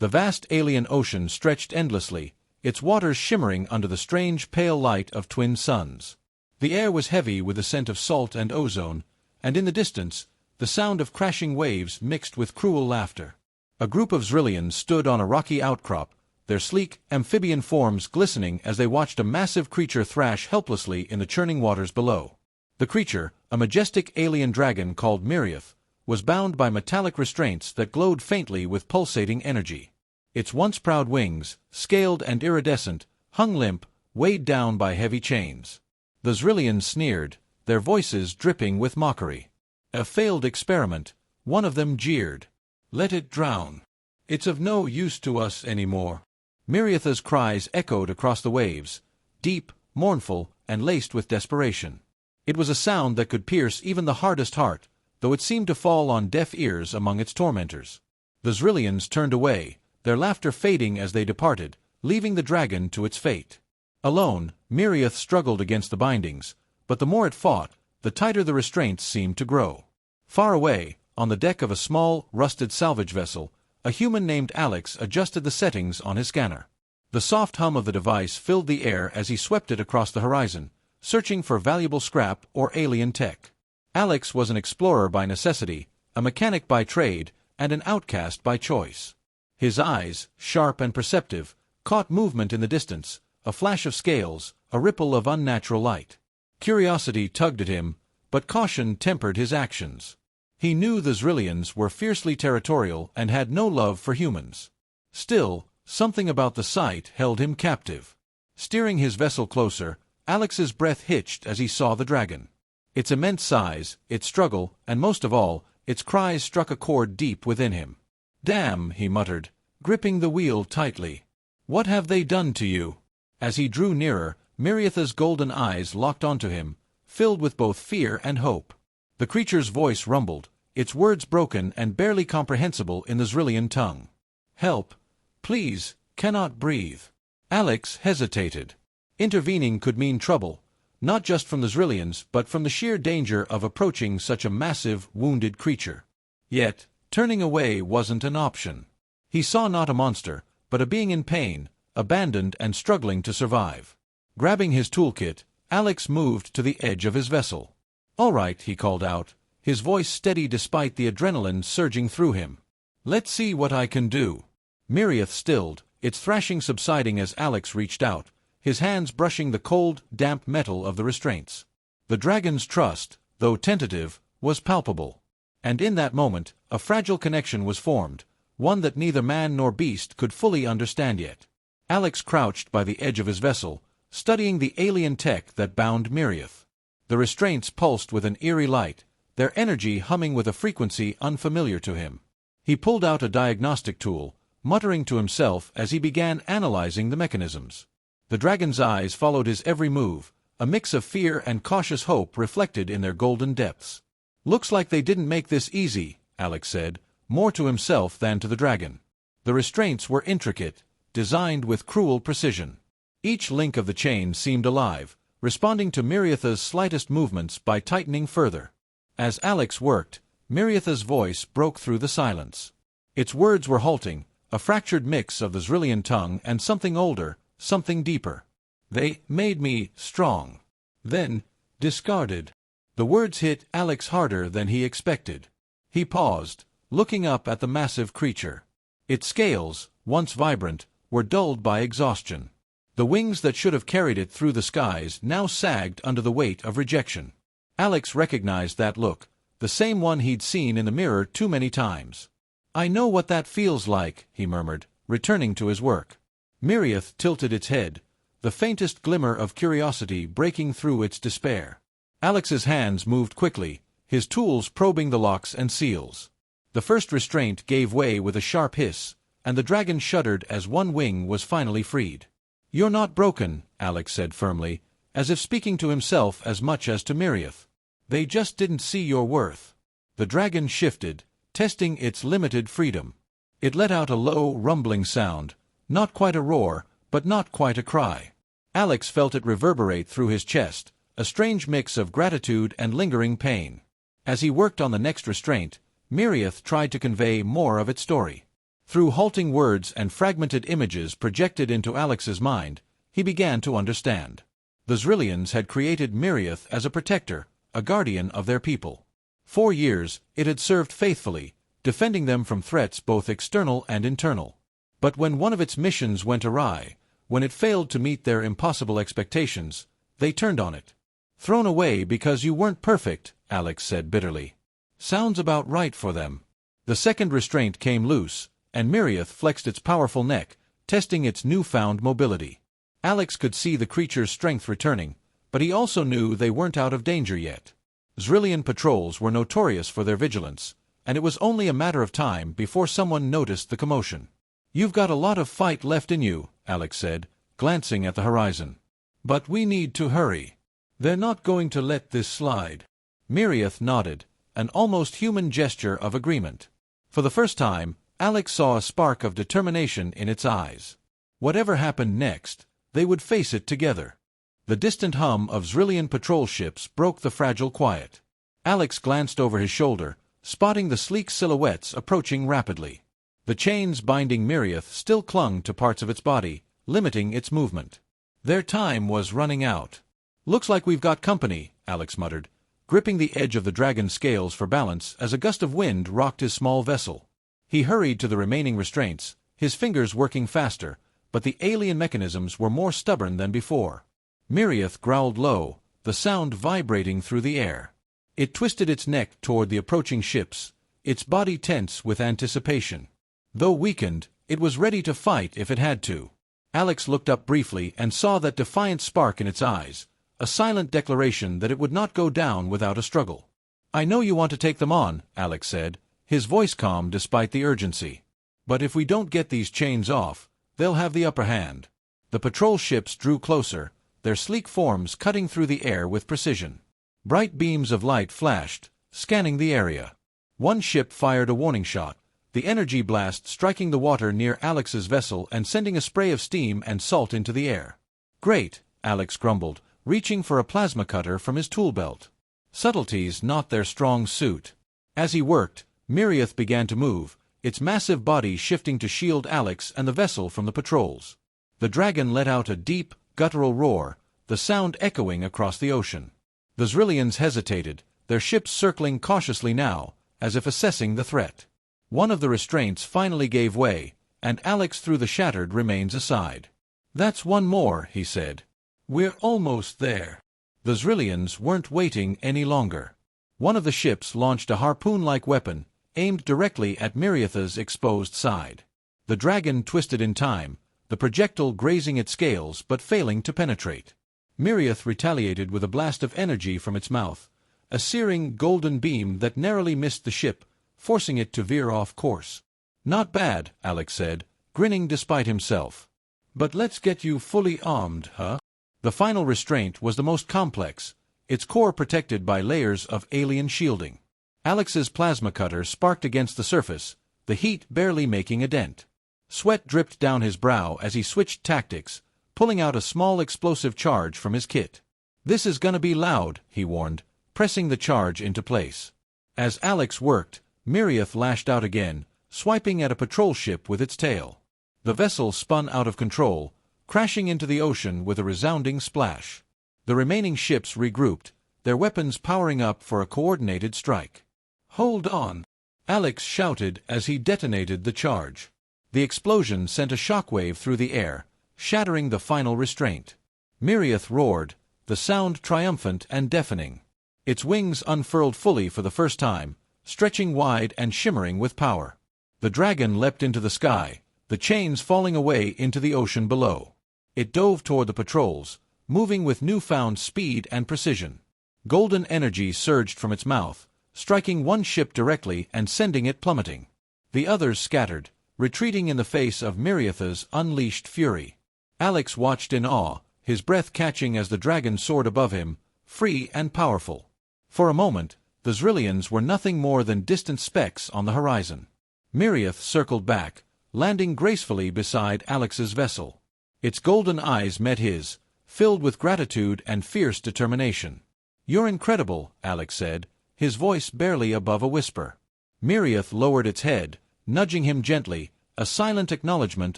The vast alien ocean stretched endlessly, its waters shimmering under the strange pale light of twin suns. The air was heavy with the scent of salt and ozone, and in the distance, the sound of crashing waves mixed with cruel laughter. A group of Zryllians stood on a rocky outcrop, their sleek, amphibian forms glistening as they watched a massive creature thrash helplessly in the churning waters below. The creature, a majestic alien dragon called Miryath, was bound by metallic restraints that glowed faintly with pulsating energy. Its once proud wings, scaled and iridescent, hung limp, weighed down by heavy chains. The Zryllians sneered, their voices dripping with mockery. A failed experiment, one of them jeered. "Let it drown. It's of no use to us anymore." Miryath's cries echoed across the waves, deep, mournful, and laced with desperation. It was a sound that could pierce even the hardest heart, though it seemed to fall on deaf ears among its tormentors. The Zryllians turned away, their laughter fading as they departed, leaving the dragon to its fate. Alone, Miryath struggled against the bindings, but the more it fought, the tighter the restraints seemed to grow. Far away, on the deck of a small, rusted salvage vessel, a human named Alex adjusted the settings on his scanner. The soft hum of the device filled the air as he swept it across the horizon, searching for valuable scrap or alien tech. Alex was an explorer by necessity, a mechanic by trade, and an outcast by choice. His eyes, sharp and perceptive, caught movement in the distance, a flash of scales, a ripple of unnatural light. Curiosity tugged at him, but caution tempered his actions. He knew the Zryllians were fiercely territorial and had no love for humans. Still, something about the sight held him captive. Steering his vessel closer, Alex's breath hitched as he saw the dragon. Its immense size, its struggle, and most of all, its cries struck a chord deep within him. "Damn," he muttered, gripping the wheel tightly. "What have they done to you?" As he drew nearer, Miryath's golden eyes locked onto him, filled with both fear and hope. The creature's voice rumbled, its words broken and barely comprehensible in the Zryllian tongue. "Help. Please, cannot breathe." Alex hesitated. Intervening could mean trouble, not just from the Zryllians but from the sheer danger of approaching such a massive, wounded creature. Yet, turning away wasn't an option. He saw not a monster, but a being in pain, abandoned and struggling to survive. Grabbing his toolkit, Alex moved to the edge of his vessel. "All right," he called out, his voice steady despite the adrenaline surging through him. "Let's see what I can do." Miryath stilled, its thrashing subsiding as Alex reached out, his hands brushing the cold, damp metal of the restraints. The dragon's trust, though tentative, was palpable. And in that moment, a fragile connection was formed, one that neither man nor beast could fully understand yet. Alex crouched by the edge of his vessel, studying the alien tech that bound Miryath. The restraints pulsed with an eerie light, their energy humming with a frequency unfamiliar to him. He pulled out a diagnostic tool, muttering to himself as he began analyzing the mechanisms. The dragon's eyes followed his every move, a mix of fear and cautious hope reflected in their golden depths. "Looks like they didn't make this easy," Alex said, more to himself than to the dragon. The restraints were intricate, designed with cruel precision. Each link of the chain seemed alive, responding to Miryath's slightest movements by tightening further. As Alex worked, Miryath's voice broke through the silence. Its words were halting, a fractured mix of the Zryllian tongue and something older, something deeper. "They made me strong. Then, discarded." The words hit Alex harder than he expected. He paused, looking up at the massive creature. Its scales, once vibrant, were dulled by exhaustion. The wings that should have carried it through the skies now sagged under the weight of rejection. Alex recognized that look, the same one he'd seen in the mirror too many times. "I know what that feels like," he murmured, returning to his work. Miryath tilted its head, the faintest glimmer of curiosity breaking through its despair. Alex's hands moved quickly, his tools probing the locks and seals. The first restraint gave way with a sharp hiss, and the dragon shuddered as one wing was finally freed. "You're not broken," Alex said firmly, as if speaking to himself as much as to Miryath. "They just didn't see your worth." The dragon shifted, testing its limited freedom. It let out a low, rumbling sound, not quite a roar, but not quite a cry. Alex felt it reverberate through his chest, a strange mix of gratitude and lingering pain. As he worked on the next restraint, Miryath tried to convey more of its story. Through halting words and fragmented images projected into Alex's mind, he began to understand. The Zryllians had created Miryath as a protector, a guardian of their people. 4 years, it had served faithfully, defending them from threats both external and internal. But when one of its missions went awry, when it failed to meet their impossible expectations, they turned on it. "Thrown away because you weren't perfect," Alex said bitterly. "Sounds about right for them." The second restraint came loose, and Miryath flexed its powerful neck, testing its newfound mobility. Alex could see the creature's strength returning, but he also knew they weren't out of danger yet. Zryllian patrols were notorious for their vigilance, and it was only a matter of time before someone noticed the commotion. "You've got a lot of fight left in you," Alex said, glancing at the horizon. "But we need to hurry. They're not going to let this slide." Miryath nodded, an almost human gesture of agreement. For the first time, Alex saw a spark of determination in its eyes. Whatever happened next, they would face it together. The distant hum of Zryllian patrol ships broke the fragile quiet. Alex glanced over his shoulder, spotting the sleek silhouettes approaching rapidly. The chains binding Miryath still clung to parts of its body, limiting its movement. Their time was running out. "Looks like we've got company," Alex muttered, gripping the edge of the dragon's scales for balance as a gust of wind rocked his small vessel. He hurried to the remaining restraints, his fingers working faster, but the alien mechanisms were more stubborn than before. Miryath growled low, the sound vibrating through the air. It twisted its neck toward the approaching ships, its body tense with anticipation. Though weakened, it was ready to fight if it had to. Alex looked up briefly and saw that defiant spark in its eyes, a silent declaration that it would not go down without a struggle. "I know you want to take them on," Alex said, his voice calm despite the urgency. "But if we don't get these chains off, they'll have the upper hand." The patrol ships drew closer, their sleek forms cutting through the air with precision. Bright beams of light flashed, scanning the area. One ship fired a warning shot, the energy blast striking the water near Alex's vessel and sending a spray of steam and salt into the air. "Great," Alex grumbled, reaching for a plasma cutter from his tool belt. Subtleties not their strong suit. As he worked, Miryath began to move, its massive body shifting to shield Alex and the vessel from the patrols. The dragon let out a deep, guttural roar, the sound echoing across the ocean. The Zryllians hesitated, their ships circling cautiously now, as if assessing the threat. One of the restraints finally gave way, and Alex threw the shattered remains aside. "That's one more," he said. "We're almost there." The Zryllians weren't waiting any longer. One of the ships launched a harpoon-like weapon, aimed directly at Miryath's exposed side. The dragon twisted in time, the projectile grazing its scales but failing to penetrate. Miryath retaliated with a blast of energy from its mouth, a searing golden beam that narrowly missed the ship, forcing it to veer off course. "Not bad," Alex said, grinning despite himself. "But let's get you fully armed, huh?" The final restraint was the most complex, its core protected by layers of alien shielding. Alex's plasma cutter sparked against the surface, the heat barely making a dent. Sweat dripped down his brow as he switched tactics, pulling out a small explosive charge from his kit. "This is gonna be loud," he warned, pressing the charge into place. As Alex worked, Miryath lashed out again, swiping at a patrol ship with its tail. The vessel spun out of control, crashing into the ocean with a resounding splash. The remaining ships regrouped, their weapons powering up for a coordinated strike. "Hold on!" Alex shouted as he detonated the charge. The explosion sent a shockwave through the air, shattering the final restraint. Miryath roared, the sound triumphant and deafening. Its wings unfurled fully for the first time, stretching wide and shimmering with power. The dragon leapt into the sky, the chains falling away into the ocean below. It dove toward the patrols, moving with newfound speed and precision. Golden energy surged from its mouth, striking one ship directly and sending it plummeting. The others scattered, retreating in the face of Miryath's unleashed fury. Alex watched in awe, his breath catching as the dragon soared above him, free and powerful. For a moment, the Zryllians were nothing more than distant specks on the horizon. Miryath circled back, landing gracefully beside Alex's vessel. Its golden eyes met his, filled with gratitude and fierce determination. "You're incredible," Alex said, his voice barely above a whisper. Miryath lowered its head, nudging him gently, a silent acknowledgment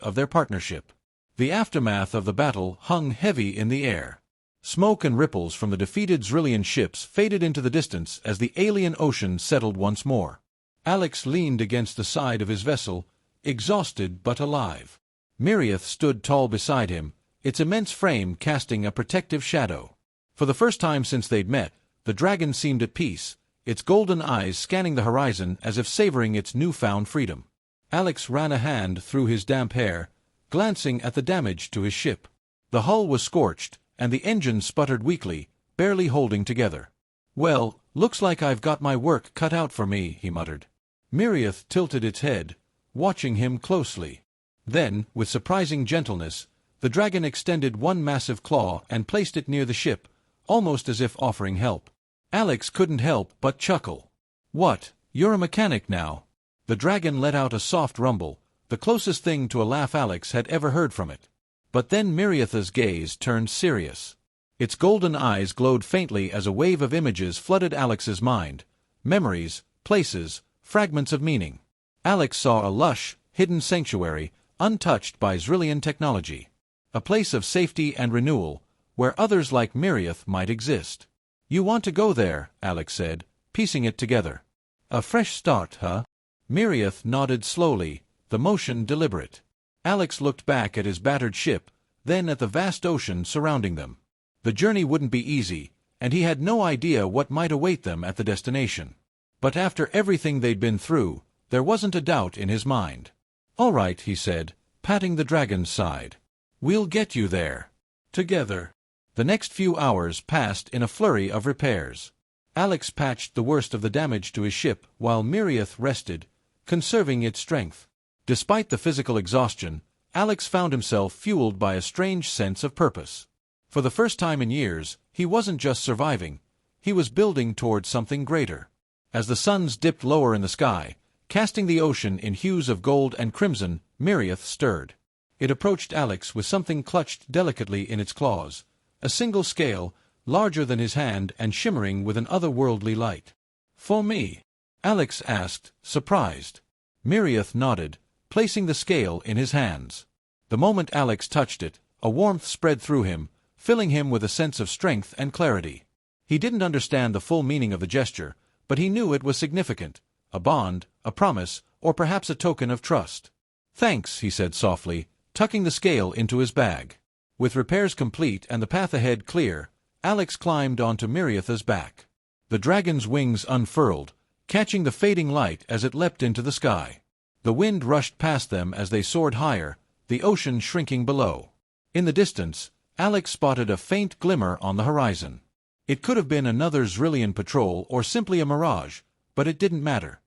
of their partnership. The aftermath of the battle hung heavy in the air. Smoke and ripples from the defeated Zryllian ships faded into the distance as the alien ocean settled once more. Alex leaned against the side of his vessel, exhausted but alive. Miryath stood tall beside him, its immense frame casting a protective shadow. For the first time since they'd met, the dragon seemed at peace, its golden eyes scanning the horizon as if savoring its newfound freedom. Alex ran a hand through his damp hair, glancing at the damage to his ship. The hull was scorched, and the engine sputtered weakly, barely holding together. "Well, looks like I've got my work cut out for me," he muttered. Miryath tilted its head, watching him closely. Then, with surprising gentleness, the dragon extended one massive claw and placed it near the ship, almost as if offering help. Alex couldn't help but chuckle. "What, you're a mechanic now?" The dragon let out a soft rumble, the closest thing to a laugh Alex had ever heard from it. But then Miryath's gaze turned serious. Its golden eyes glowed faintly as a wave of images flooded Alex's mind. Memories, places, fragments of meaning. Alex saw a lush, hidden sanctuary, untouched by Zryllian technology. A place of safety and renewal, where others like Miryath might exist. "You want to go there," Alex said, piecing it together. "A fresh start, huh?" Miryath nodded slowly, the motion deliberate. Alex looked back at his battered ship, then at the vast ocean surrounding them. The journey wouldn't be easy, and he had no idea what might await them at the destination. But after everything they'd been through, there wasn't a doubt in his mind. "All right," he said, patting the dragon's side. "We'll get you there. Together." The next few hours passed in a flurry of repairs. Alex patched the worst of the damage to his ship while Miryath rested, conserving its strength. Despite the physical exhaustion, Alex found himself fueled by a strange sense of purpose. For the first time in years, he wasn't just surviving, he was building toward something greater. As the suns dipped lower in the sky, casting the ocean in hues of gold and crimson, Miryath stirred. It approached Alex with something clutched delicately in its claws, a single scale, larger than his hand and shimmering with an otherworldly light. "For me?" Alex asked, surprised. Miryath nodded, placing the scale in his hands. The moment Alex touched it, a warmth spread through him, filling him with a sense of strength and clarity. He didn't understand the full meaning of the gesture, but he knew it was significant, a bond, a promise, or perhaps a token of trust. "Thanks," he said softly, tucking the scale into his bag. With repairs complete and the path ahead clear, Alex climbed onto Miryath's back. The dragon's wings unfurled, catching the fading light as it leapt into the sky. The wind rushed past them as they soared higher, the ocean shrinking below. In the distance, Alex spotted a faint glimmer on the horizon. It could have been another Zryllian patrol or simply a mirage, but it didn't matter.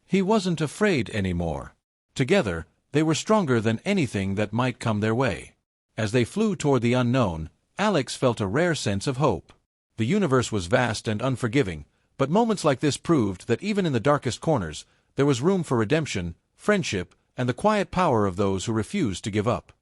He wasn't afraid anymore. Together, they were stronger than anything that might come their way. As they flew toward the unknown, Alex felt a rare sense of hope. The universe was vast and unforgiving, but moments like this proved that even in the darkest corners, there was room for redemption, friendship, and the quiet power of those who refused to give up.